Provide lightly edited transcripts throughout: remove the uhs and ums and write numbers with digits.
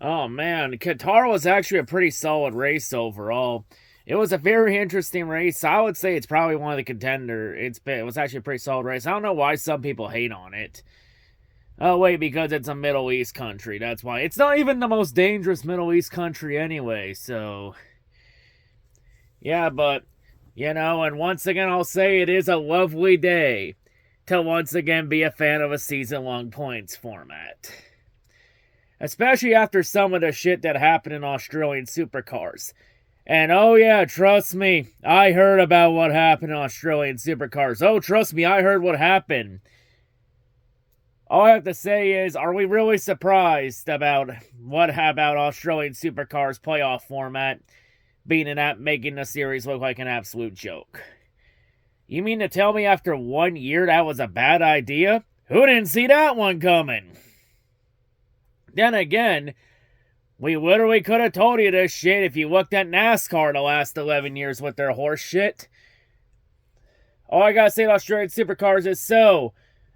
Oh man, Qatar was actually a pretty solid race overall. It was a very interesting race. I would say it's probably one of the contender. It was actually a pretty solid race. I don't know why some people hate on it. Oh wait, because it's a Middle East country. That's why. It's not even the most dangerous Middle East country anyway. So yeah, but and once again I'll say it is a lovely day to once again be a fan of a season-long points format. Especially after some of the shit that happened in Australian supercars. And oh yeah, trust me, I heard about what happened in Australian supercars. Oh, trust me, I heard what happened. All I have to say is, are we really surprised about Australian supercars playoff format making the series look like an absolute joke? You mean to tell me after 1 year that was a bad idea? Who didn't see that one coming? Then again, we literally could have told you this shit if you looked at NASCAR the last 11 years with their horse shit. All I gotta say to Australian supercars is, so,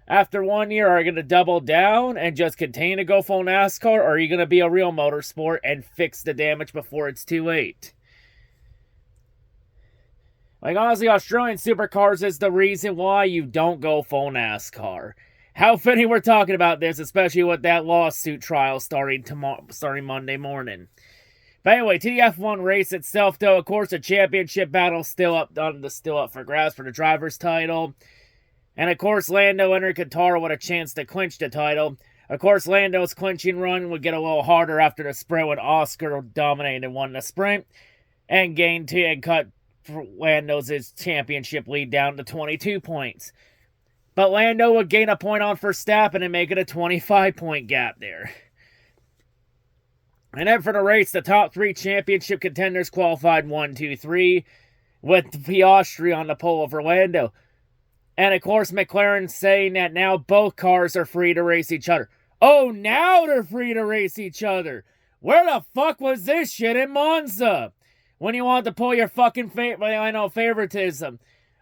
after 1 year, are you gonna double down and just continue to go full NASCAR, or are you gonna be a real motorsport and fix the damage before it's too late? Like, honestly, Australian supercars is the reason why you don't go full NASCAR. How fitting we're talking about this, especially with that lawsuit trial starting Monday morning. But anyway, to the F1 race itself, though, of course, the championship battle still up for grabs for the driver's title. And of course, Lando entered Qatar with a chance to clinch the title. Of course, Lando's clinching run would get a little harder after the sprint when Oscar dominated and won the sprint. And cut Lando's championship lead down to 22 points. But Lando would gain a point on Verstappen and make it a 25-point gap there. And then for the race, the top three championship contenders qualified 1, 2, 3, with Piastri on the pole over Lando. And of course, McLaren saying that now both cars are free to race each other. Oh, now they're free to race each other. Where the fuck was this shit in Monza? When you want to pull your fucking favoritism.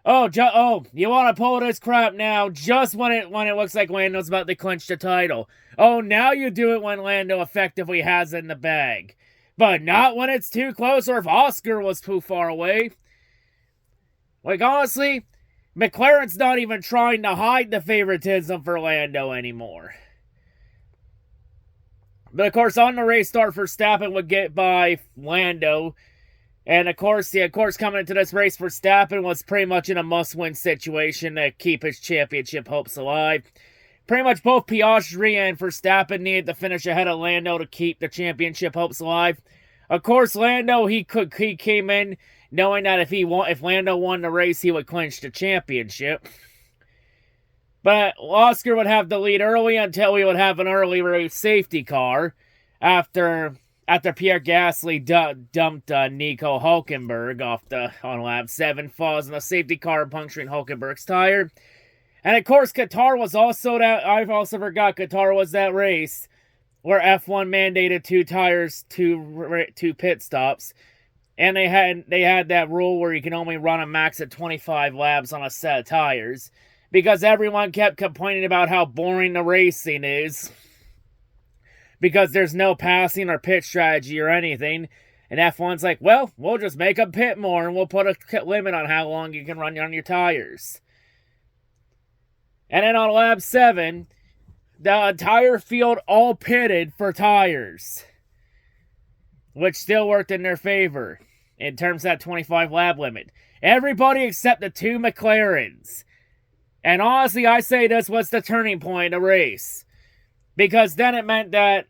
You want to pull this crap now just when it looks like Lando's about to clinch the title. Oh, now you do it when Lando effectively has it in the bag. But not when it's too close or if Oscar was too far away. Like, honestly, McLaren's not even trying to hide the favoritism for Lando anymore. But of course, on the race start, Verstappen would get by Lando. And of course, coming into this race, Verstappen was pretty much in a must-win situation to keep his championship hopes alive. Pretty much both Piastri and Verstappen needed to finish ahead of Lando to keep the championship hopes alive. Of course, Lando, he came in knowing that if Lando won the race, he would clinch the championship. But Oscar would have the lead early until we would have an early race safety car after Pierre Gasly dumped Nico Hülkenberg on lap 7, falls in the safety car and puncturing Hülkenberg's tire. And of course, Qatar was also that. I also forgot Qatar was that race where F1 mandated 2 tires, 2 pit stops, and they had that rule where you can only run a max of 25 laps on a set of tires because everyone kept complaining about how boring the racing is. Because there's no passing or pit strategy or anything. And F1's like, well, we'll just make a pit more and we'll put a limit on how long you can run on your tires. And then on lap 7, the entire field all pitted for tires. Which still worked in their favor in terms of that 25 lap limit. Everybody except the 2 McLarens. And honestly, I say this was the turning point of the race. Because then it meant that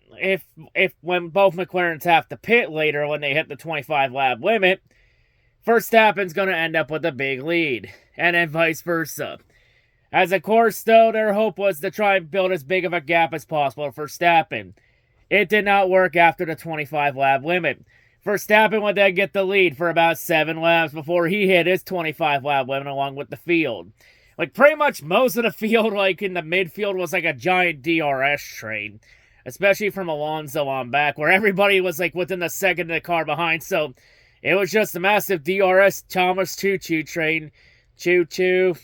when both McLarens have to pit later when they hit the 25 lap limit, Verstappen's going to end up with a big lead. And then vice versa. As of course, though, their hope was to try and build as big of a gap as possible for Verstappen. It did not work after the 25 lap limit. Verstappen would then get the lead for about 7 laps before he hit his 25 lap limit along with the field. Like, pretty much most of the field, like, in the midfield was like a giant DRS train. Especially from Alonso on back, where everybody was, like, within a second of the car behind. So, it was just a massive DRS Thomas choo-choo train. Choo-choo.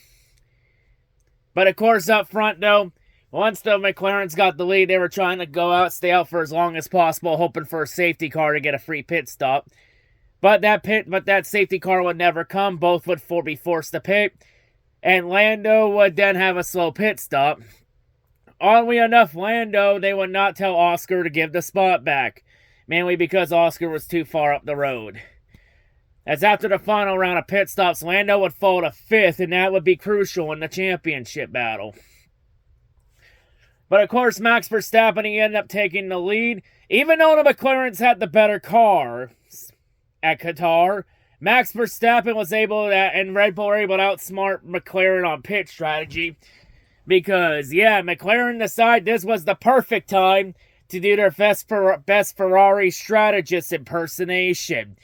But, of course, up front, though, Once the McLarens got the lead, they were trying to go out, stay out for as long as possible, hoping for a safety car to get a free pit stop. But that safety car would never come. Both would be forced to pit, and Lando would then have a slow pit stop. Oddly enough, Lando, they would not tell Oscar to give the spot back, mainly because Oscar was too far up the road. As after the final round of pit stops, Lando would fall to 5th, and that would be crucial in the championship battle. But of course, Max Verstappen, he ended up taking the lead. Even though the McLarens had the better car at Qatar, Max Verstappen was able to, and Red Bull were able to outsmart McLaren on pit strategy. Because, yeah, McLaren decided this was the perfect time to do their best Ferrari strategist impersonation.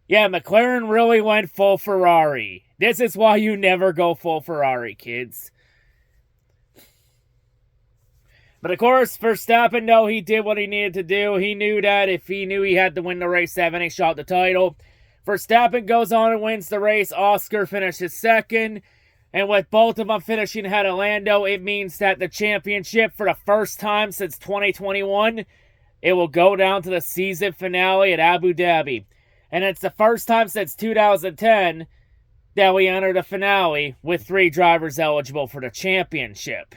Yeah, McLaren really went full Ferrari. This is why you never go full Ferrari, kids. But of course, Verstappen, though, he did what he needed to do. He knew that if he knew he had to win the race to have any shot at the title. Verstappen goes on and wins the race. Oscar finishes 2nd. And with both of them finishing ahead of Lando, it means that the championship, for the first time since 2021, it will go down to the season finale at Abu Dhabi. And it's the first time since 2010 that we enter the finale with 3 drivers eligible for the championship.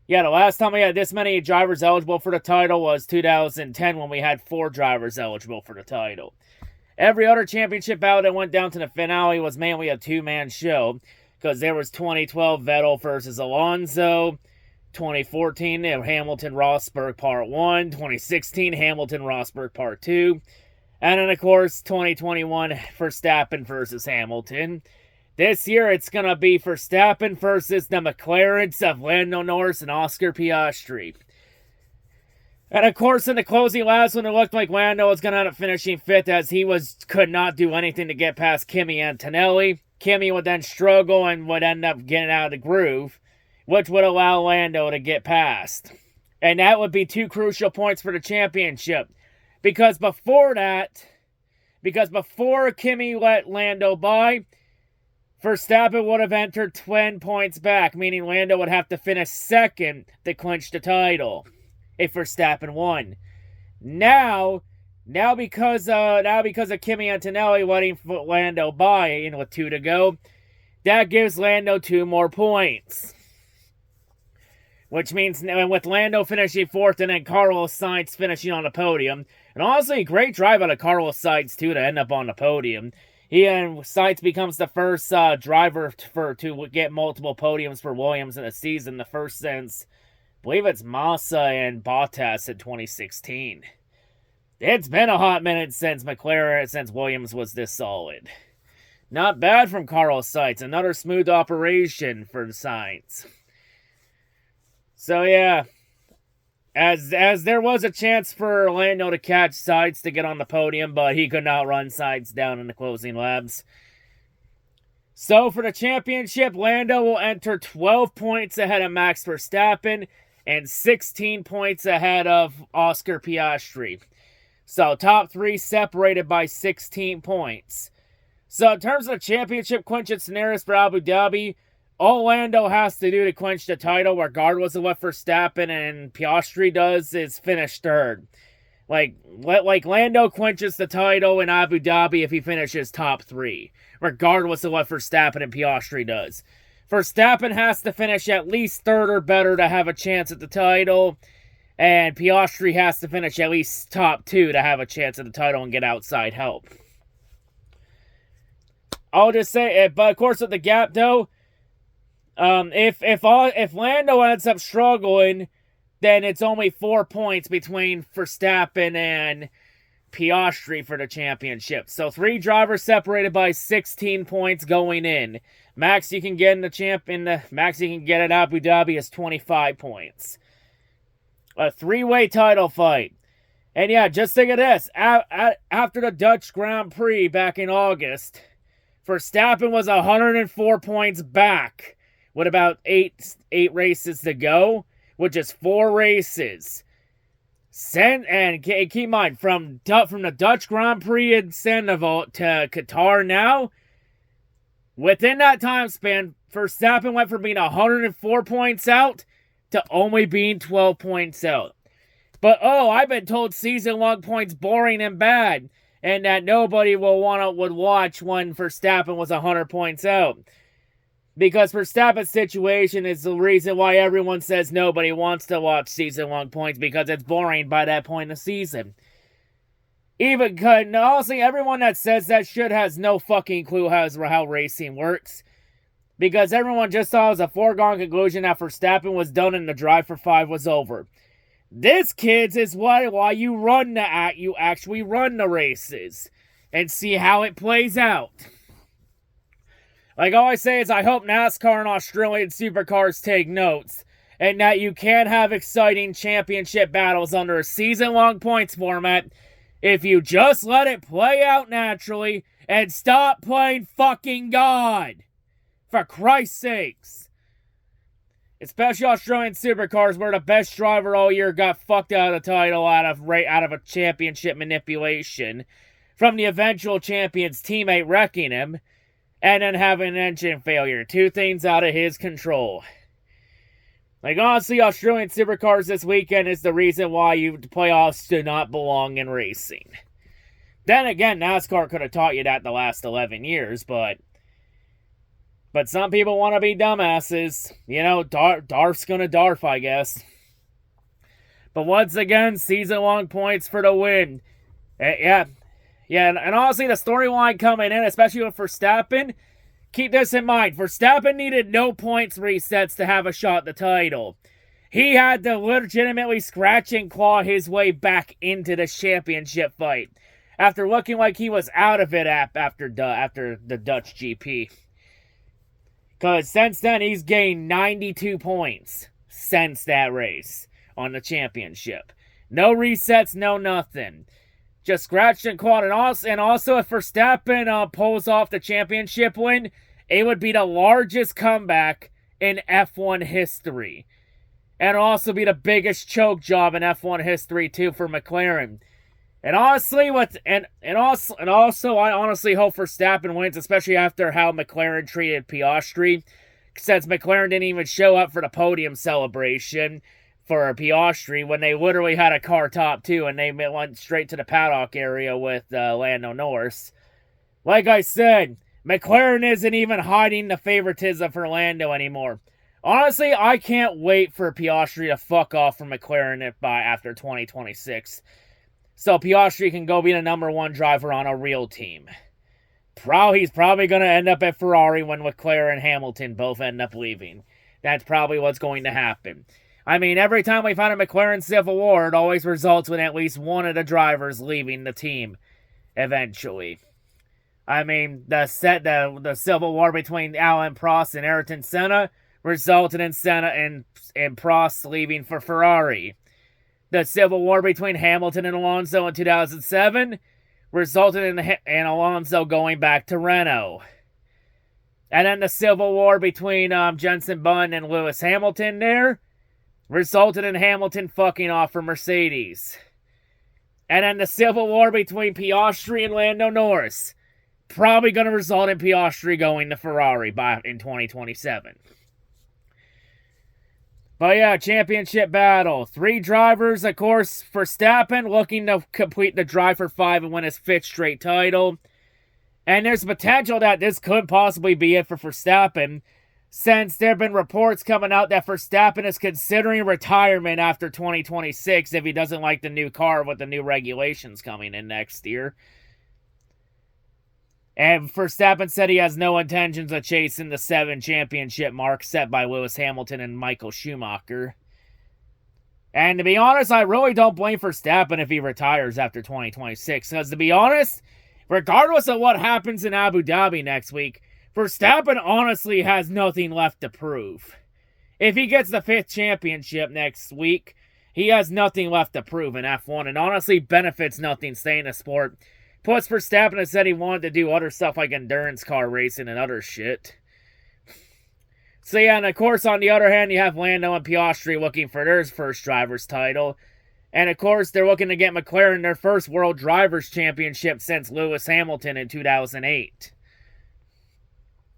Yeah, the last time we had this many drivers eligible for the title was 2010 when we had 4 drivers eligible for the title. Every other championship battle that went down to the finale was mainly a 2-man show, because there was 2012 Vettel versus Alonso, 2014 Hamilton-Rosberg Part 1, 2016 Hamilton-Rosberg Part 2, and then of course 2021 Verstappen versus Hamilton. This year, it's going to be Verstappen versus the McLarens of Lando Norris and Oscar Piastri. And of course, in the closing laps, when it looked like Lando was going to end up finishing 5th, as he could not do anything to get past Kimi Antonelli. Kimi would then struggle and would end up getting out of the groove, which would allow Lando to get past. And that would be 2 crucial points for the championship. Because before Kimi let Lando by, Verstappen would have entered 10 points back, meaning Lando would have to finish 2nd to clinch the title if Verstappen won. Now because of Kimi Antonelli letting Lando by with 2 to go, that gives Lando 2 more points. Which means with Lando finishing 4th and then Carlos Sainz finishing on the podium. And honestly, great drive out of Carlos Sainz too to end up on the podium. Sainz becomes the first driver to get multiple podiums for Williams in a season. The first since, I believe it's Massa and Bottas in 2016. It's been a hot minute since Williams was this solid. Not bad from Carlos Sainz. Another smooth operation for Sainz. So yeah, as there was a chance for Lando to catch Sainz to get on the podium, but he could not run Sainz down in the closing laps. So for the championship, Lando will enter 12 points ahead of Max Verstappen and 16 points ahead of Oscar Piastri. So top 3 separated by 16 points. So in terms of the championship clinching scenarios for Abu Dhabi, all Lando has to do to clinch the title, regardless of what Verstappen and Piastri does, is finish 3rd. Like Lando clinches the title in Abu Dhabi if he finishes top 3, regardless of what Verstappen and Piastri does. Verstappen has to finish at least 3rd or better to have a chance at the title, and Piastri has to finish at least top 2 to have a chance at the title and get outside help. I'll just say, but of course with the gap though, if Lando ends up struggling, then it's only 4 points between Verstappen and Piastri for the championship. So 3 drivers separated by 16 points going in. Max you can get max you can get at Abu Dhabi is 25 points. A 3-way title fight. And yeah, just think of this. After the Dutch Grand Prix back in August, Verstappen was 104 points back with about 8 races to go, which is 4 races. And keep in mind, from the Dutch Grand Prix in Sandoval to Qatar now, within that time span, Verstappen went from being 104 points out to to only being 12 points out. But, I've been told season-long points boring and bad, and that nobody would watch when Verstappen was 100 points out. Because Verstappen's situation is the reason why everyone says nobody wants to watch season-long points, because it's boring by that point in the season. Honestly, everyone that says that shit has no fucking clue how racing works. Because everyone just saw it as a foregone conclusion that Verstappen was done and the drive for 5 was over. This, kids, is why you actually run the races. And see how it plays out. Like all I say is I hope NASCAR and Australian supercars take notes. And that you can have exciting championship battles under a season-long points format if you just let it play out naturally and stop playing fucking God. For Christ's sakes. Especially Australian supercars where the best driver all year got fucked out of the title out of a championship manipulation from the eventual champion's teammate wrecking him and then having an engine failure. 2 things out of his control. Like, honestly, Australian supercars this weekend is the reason why the playoffs do not belong in racing. Then again, NASCAR could have taught you that the last 11 years, but some people want to be dumbasses. You know, Darf's gonna Darf, I guess. But once again, season-long points for the win. Yeah, and honestly, the storyline coming in, especially with Verstappen, keep this in mind. Verstappen needed no points resets to have a shot at the title. He had to legitimately scratch and claw his way back into the championship fight after looking like he was out of it after the Dutch GP. Because since then, he's gained 92 points since that race on the championship. No resets, no nothing. Just scratched and clawed. And also if Verstappen pulls off the championship win, it would be the largest comeback in F1 history. And also be the biggest choke job in F1 history, too, for McLaren. And honestly, also, I honestly hope Verstappen wins, especially after how McLaren treated Piastri, since McLaren didn't even show up for the podium celebration for Piastri when they literally had a car top 2 and they went straight to the paddock area with Lando Norris. Like I said, McLaren isn't even hiding the favoritism for Lando anymore. Honestly, I can't wait for Piastri to fuck off from McLaren after 2026. So Piastri can go be the number 1 driver on a real team. He's probably going to end up at Ferrari when Leclerc and Hamilton both end up leaving. That's probably what's going to happen. I mean, every time we find a McLaren Civil War, it always results with at least one of the drivers leaving the team eventually. I mean, the Civil War between Alain Prost and Ayrton Senna resulted in Senna and Prost leaving for Ferrari. The Civil War between Hamilton and Alonso in 2007 resulted in Alonso going back to Renault. And then the Civil War between Jenson Button and Lewis Hamilton there resulted in Hamilton fucking off for Mercedes. And then the Civil War between Piastri and Lando Norris probably going to result in Piastri going to Ferrari in 2027. But yeah, championship battle. 3 drivers, of course. Verstappen looking to complete the drive for 5 and win his 5th straight title. And there's potential that this could possibly be it for Verstappen, since there have been reports coming out that Verstappen is considering retirement after 2026 if he doesn't like the new car with the new regulations coming in next year. And Verstappen said he has no intentions of chasing the 7 championship mark set by Lewis Hamilton and Michael Schumacher. And to be honest, I really don't blame Verstappen if he retires after 2026. Because to be honest, regardless of what happens in Abu Dhabi next week, Verstappen honestly has nothing left to prove. If he gets the 5th championship next week, he has nothing left to prove in F1 and honestly benefits nothing staying in the sport. Plus, Verstappen has said he wanted to do other stuff like endurance car racing and other shit. So yeah, and of course, on the other hand, you have Lando and Piastri looking for their first driver's title. And of course, they're looking to get McLaren their first World Drivers' Championship since Lewis Hamilton in 2008.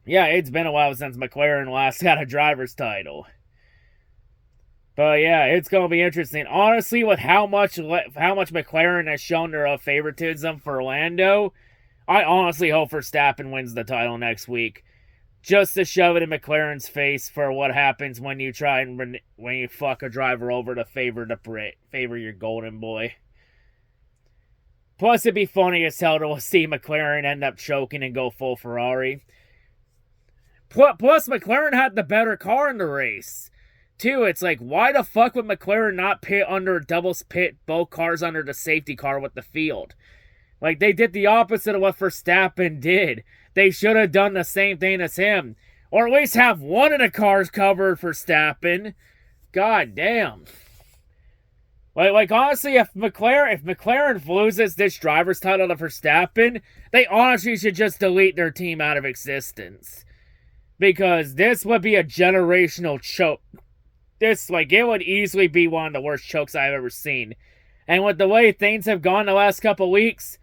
Yeah, it's been a while since McLaren last got a driver's title. But yeah, it's going to be interesting. Honestly, with how much McLaren has shown their favoritism for Lando, I honestly hope Verstappen wins the title next week. Just to shove it in McLaren's face for what happens when you try and when you fuck a driver over to favor your golden boy. Plus, it'd be funny as hell to see McLaren end up choking and go full Ferrari. Plus, McLaren had the better car in the race. Too, it's like, why the fuck would McLaren not doubles pit both cars under the safety car with the field? Like, they did the opposite of what Verstappen did. They should have done the same thing as him. Or at least have one of the cars covered for Verstappen. God damn. Like honestly, if McLaren loses this driver's title to Verstappen, they honestly should just delete their team out of existence. Because this would be a generational choke. It would easily be one of the worst chokes I've ever seen. And with the way things have gone the last couple weeks,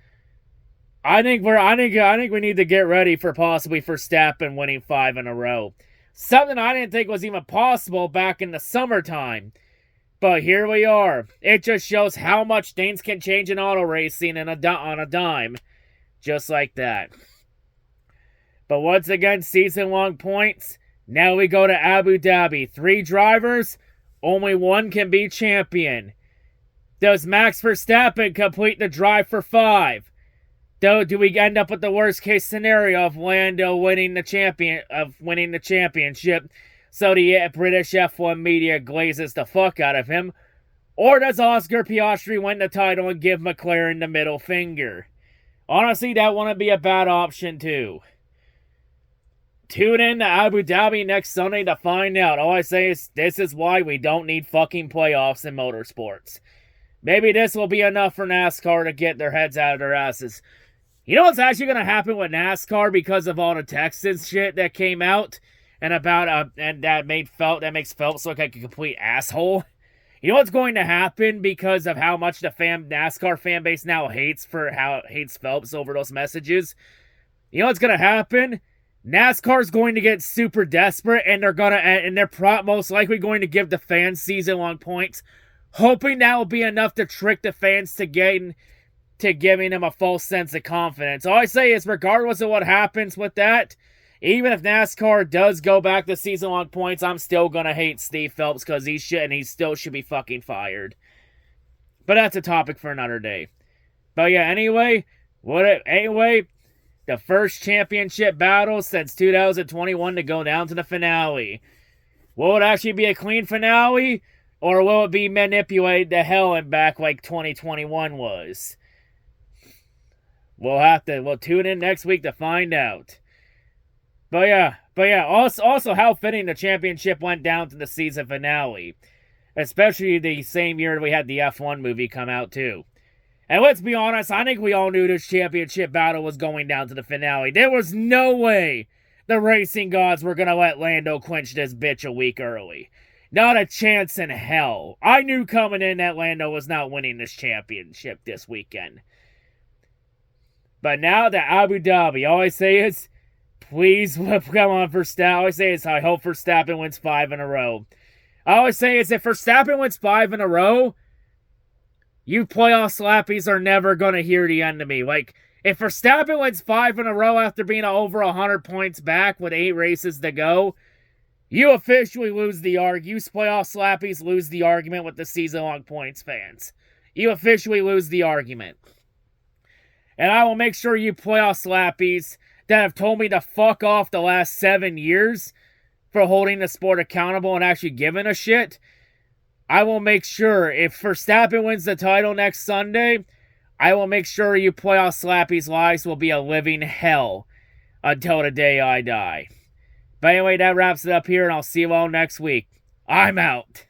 I think we need to get ready for possibly Verstappen winning 5 in a row. Something I didn't think was even possible back in the summertime. But here we are. It just shows how much things can change in auto racing on a dime. Just like that. But once again, season-long points. Now we go to Abu Dhabi. 3 drivers, only 1 can be champion. Does Max Verstappen complete the drive for 5? Do we end up with the worst case scenario of Lando winning the championship, so the British F1 media glazes the fuck out of him? Or does Oscar Piastri win the title and give McLaren the middle finger? Honestly, that wouldn't be a bad option too. Tune in to Abu Dhabi next Sunday to find out. All I say is, this is why we don't need fucking playoffs in motorsports. Maybe this will be enough for NASCAR to get their heads out of their asses. You know what's actually going to happen with NASCAR because of all the Texans shit that came out and that makes Phelps look like a complete asshole? You know what's going to happen because of how much the NASCAR fan base now hates Phelps over those messages? You know what's going to happen? NASCAR's going to get super desperate, and they're most likely going to give the fans season-long points, hoping that will be enough to trick the fans to giving them a false sense of confidence. All I say is, regardless of what happens with that, even if NASCAR does go back to season-long points, I'm still gonna hate Steve Phelps because he still should be fucking fired. But that's a topic for another day. But yeah, anyway, the first championship battle since 2021 to go down to the finale. Will it actually be a clean finale? Or will it be manipulated to hell and back like 2021 was? We'll tune in next week to find out. But yeah, also how fitting the championship went down to the season finale. Especially the same year we had the F1 movie come out too. And let's be honest, I think we all knew this championship battle was going down to the finale. There was no way the racing gods were going to let Lando clinch this bitch a week early. Not a chance in hell. I knew coming in that Lando was not winning this championship this weekend. But now that Abu Dhabi, all I say is, please come on Verstappen. All I say is, I hope Verstappen wins 5 in a row. All I say is, if Verstappen wins 5 in a row, you playoff slappies are never going to hear the end of me. Like, if Verstappen wins 5 in a row after being over 100 points back with 8 races to go, you officially lose the argument. You playoff slappies lose the argument with the season-long points fans. You officially lose the argument. And I will make sure you playoff slappies that have told me to fuck off the last 7 years for holding the sport accountable and actually giving a shit, I will make sure, if Verstappen wins the title next Sunday, I will make sure you playoff slappies' lives will be a living hell until the day I die. But anyway, that wraps it up here, and I'll see you all next week. I'm out.